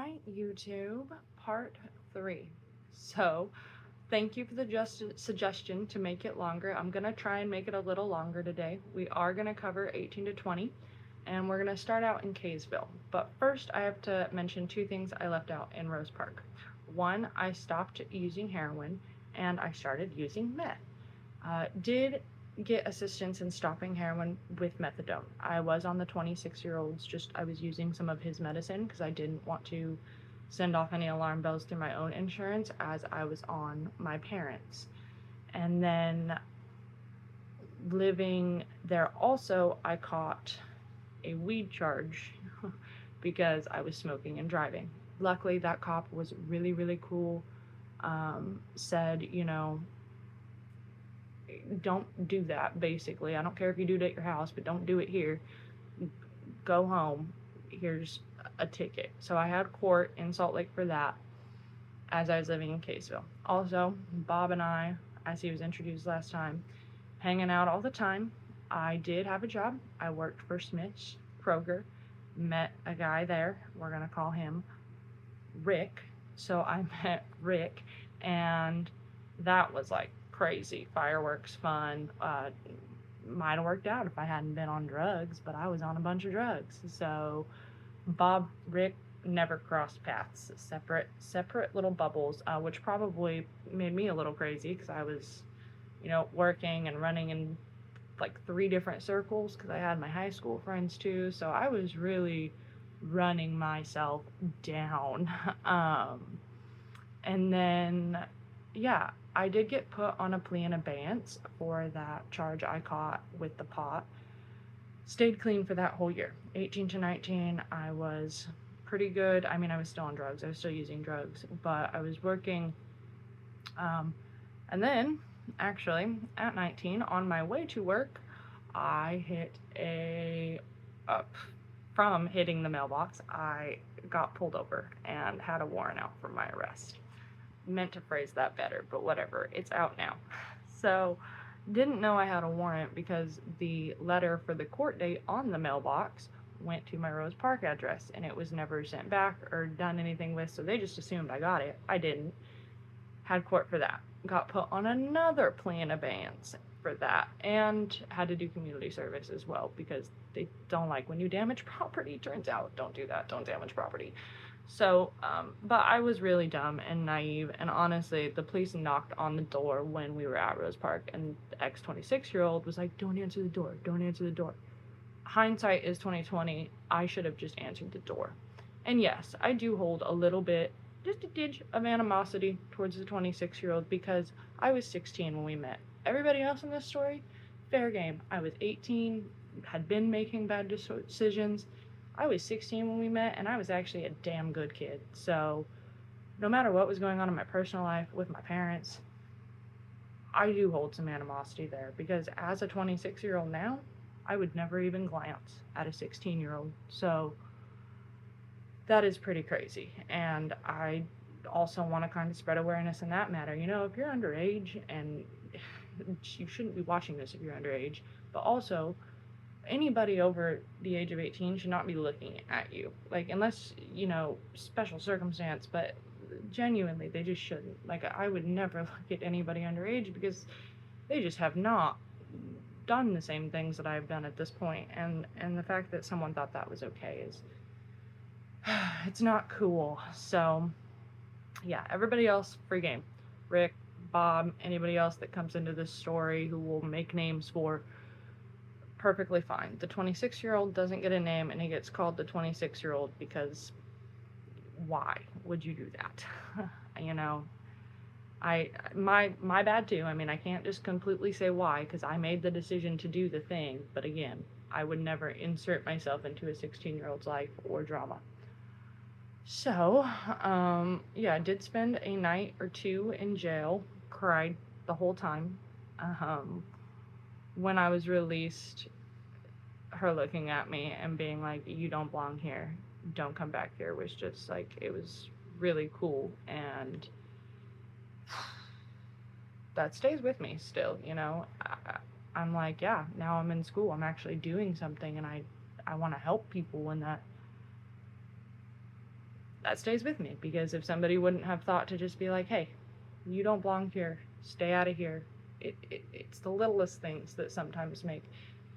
Alright, YouTube, part 3. So, thank you for the suggestion to make it longer. I'm going to try and make it a little longer today. We are going to cover 18 to 20, and we're going to start out in Kaysville. But first, I have to mention two things I left out in Rose Park. One, I stopped using heroin, and I started using meth. Did get assistance in stopping heroin with methadone. I was on the 26-year-old's, just I was using some of his medicine because I didn't want to send off any alarm bells through my own insurance as I was on my parents'. And then living there also, I caught a weed charge because I was smoking and driving. Luckily, that cop was really, really cool. Said, don't do that, basically. I don't care if you do it at your house, but don't do it here. Go home. Here's a ticket. So I had court in Salt Lake for that as I was living in Kaysville. Also, Bob and I, as he was introduced last time, hanging out all the time. I did have a job. I worked for Smith's, Kroger, met a guy there. We're going to call him Rick. So I met Rick, and that was like crazy. Fireworks fun. Might have worked out if I hadn't been on drugs, but I was on a bunch of drugs. So Bob, Rick never crossed paths. Separate little bubbles, which probably made me a little crazy because I was, working and running in like 3 different circles because I had my high school friends too. So I was really running myself down. And then, yeah, I did get put on a plea in abeyance for that charge I caught with the pot. Stayed clean for that whole year. 18 to 19, I was pretty good. I mean, I was still on drugs. I was still using drugs, but I was working. And then, actually, at 19, on my way to work, I hit from hitting the mailbox, I got pulled over and had a warrant out for my arrest. Meant to phrase that better, but whatever, it's out now. So, didn't know I had a warrant because the letter for the court date on the mailbox went to my Rose Park address and it was never sent back or done anything with, so they just assumed I got it. I didn't. Had court for that. Got put on another plea in abeyance for that and had to do community service as well because they don't like when you damage property. Turns out, don't do that. Don't damage property. So, but I was really dumb and naive, and honestly, the police knocked on the door when we were at Rose Park, and the ex-26-year-old was like, don't answer the door, don't answer the door. Hindsight is 2020, I should have just answered the door. And yes, I do hold a little bit, just a tinge of animosity towards the 26-year-old because I was 16 when we met. Everybody else in this story, fair game. I was 18, had been making bad decisions. I was 16 when we met, and I was actually a damn good kid. So, no matter what was going on in my personal life with my parents, I do hold some animosity there because as a 26-year-old now, I would never even glance at a 16-year-old. So, that is pretty crazy. And I also want to kind of spread awareness in that matter. If you're underage, and you shouldn't be watching this if you're underage, but also, anybody over the age of 18 should not be looking at you. Like, unless, special circumstance, but genuinely, they just shouldn't. Like, I would never look at anybody underage because they just have not done the same things that I've done at this point. And the fact that someone thought that was okay is, it's not cool. So, yeah, everybody else, free game. Rick, Bob, anybody else that comes into this story who will make names for, perfectly fine. The 26-year-old doesn't get a name, and he gets called the 26-year-old because why would you do that? My bad too. I mean, I can't just completely say why because I made the decision to do the thing, but again, I would never insert myself into a 16-year-old's life or drama. So, yeah, I did spend a night or two in jail, cried the whole time. When I was released, her looking at me and being like, you don't belong here, don't come back here, was just like, it was really cool. And that stays with me still. I'm like, yeah, now I'm in school, I'm actually doing something, and I want to help people, and that that stays with me, because if somebody wouldn't have thought to just be like, hey, you don't belong here, stay out of here, it's the littlest things that sometimes make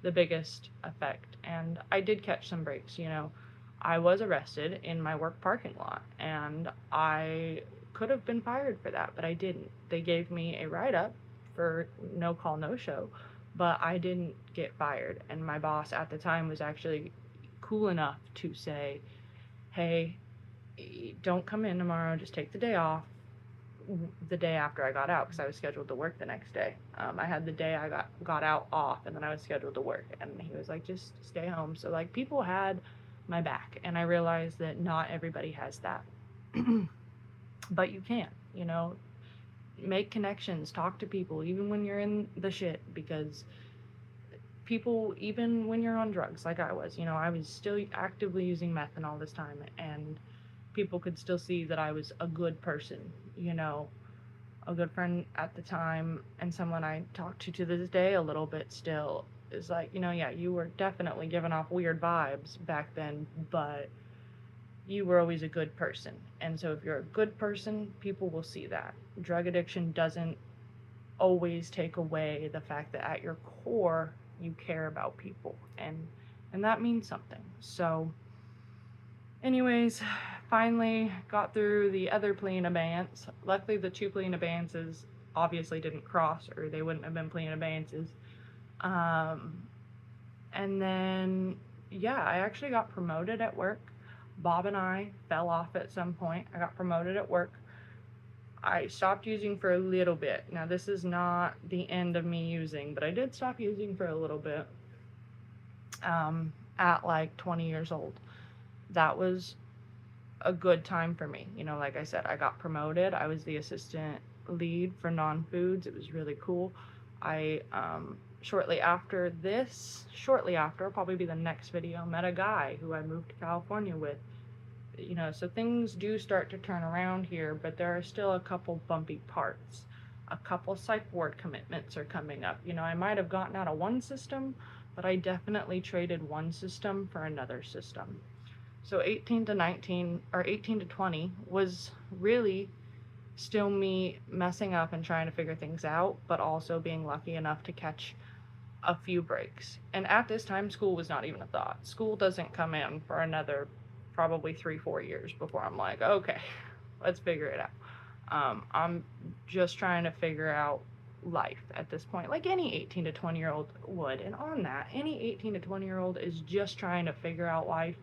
the biggest effect. And I did catch some breaks, you know. I was arrested in my work parking lot, and I could have been fired for that, but I didn't. They gave me a write up for no call, no show, but I didn't get fired. And my boss at the time was actually cool enough to say, hey, don't come in tomorrow, just take the day off. The day after I got out, because I was scheduled to work the next day. I had the day I got out off, and then I was scheduled to work. And he was like, just stay home. So like, people had my back, and I realized that not everybody has that. But you can, you know, make connections, talk to people, even when you're in the shit, because people, even when you're on drugs, like I was, you know, I was still actively using meth and all this time, and people could still see that I was a good person, you know, a good friend at the time, and someone I talk to this day a little bit still is like, you know, yeah, you were definitely giving off weird vibes back then, but you were always a good person. And so if you're a good person, people will see that. Drug addiction doesn't always take away the fact that at your core you care about people, and that means something. So anyways, finally got through the other plea in abeyance. Luckily, the 2 plea in abeyances obviously didn't cross, or they wouldn't have been plea in abeyances. And then, yeah, I actually got promoted at work. Bob and I fell off at some point. I got promoted at work. I stopped using for a little bit. Now, this is not the end of me using, but I did stop using for a little bit at like 20 years old. That was a good time for me. You know, like I said, I got promoted. I was the assistant lead for non-foods. It was really cool. I shortly after, probably be the next video, met a guy who I moved to California with. You know, so things do start to turn around here, but there are still a couple bumpy parts. A couple psych ward commitments are coming up. You know, I might have gotten out of one system, but I definitely traded one system for another system. So 18 to 19, or 18 to 20, was really still me messing up and trying to figure things out, but also being lucky enough to catch a few breaks. And at this time, school was not even a thought. School doesn't come in for another probably 3-4 years before I'm like, okay, let's figure it out. I'm just trying to figure out life at this point, like any 18 to 20 year old would. And on that, any 18 to 20 year old is just trying to figure out life.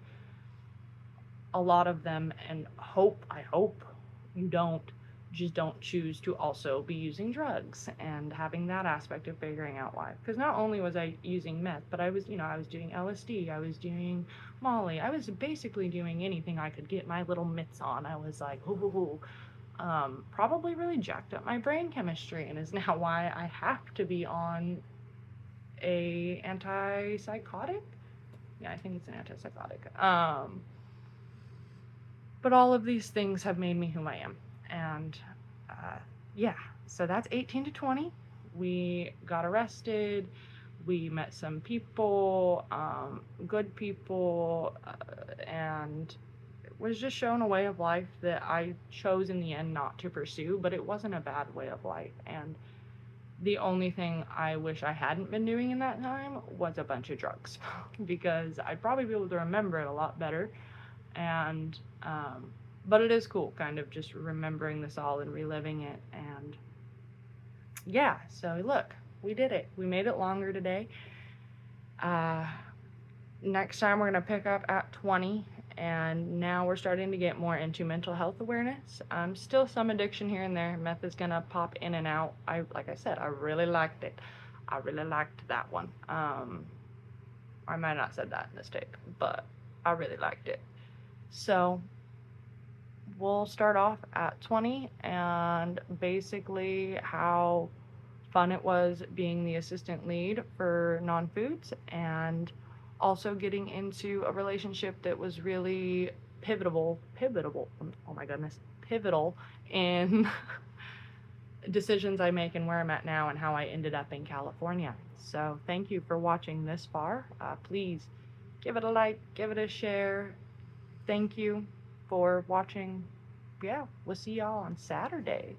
A lot of them, and I hope you don't choose to also be using drugs and having that aspect of figuring out life. Because not only was I using meth, but I was doing LSD, I was doing Molly, I was basically doing anything I could get my little mitts on. I was like, ooh, probably really jacked up my brain chemistry, and is now why I have to be on a antipsychotic. Yeah, I think it's an antipsychotic. But all of these things have made me who I am. And yeah, so that's 18 to 20. We got arrested. We met some people, good people, and it was just shown a way of life that I chose in the end not to pursue, but it wasn't a bad way of life. And the only thing I wish I hadn't been doing in that time was a bunch of drugs, because I'd probably be able to remember it a lot better. And but it is cool kind of just remembering this all and reliving it. And yeah, so look, we did it. We made it longer today. Next time we're going to pick up at 20, and now we're starting to get more into mental health awareness. Still some addiction here and there. Meth is going to pop in and out. Like I said, I really liked it. I really liked that one. I might not have said that in this take, but I really liked it. So we'll start off at 20, and basically how fun it was being the assistant lead for non-foods, and also getting into a relationship that was really pivotal, oh my goodness, pivotal in decisions I make and where I'm at now and how I ended up in California. So thank you for watching this far. Please give it a like, give it a share. Thank you. for watching. Yeah, we'll see y'all on Saturday.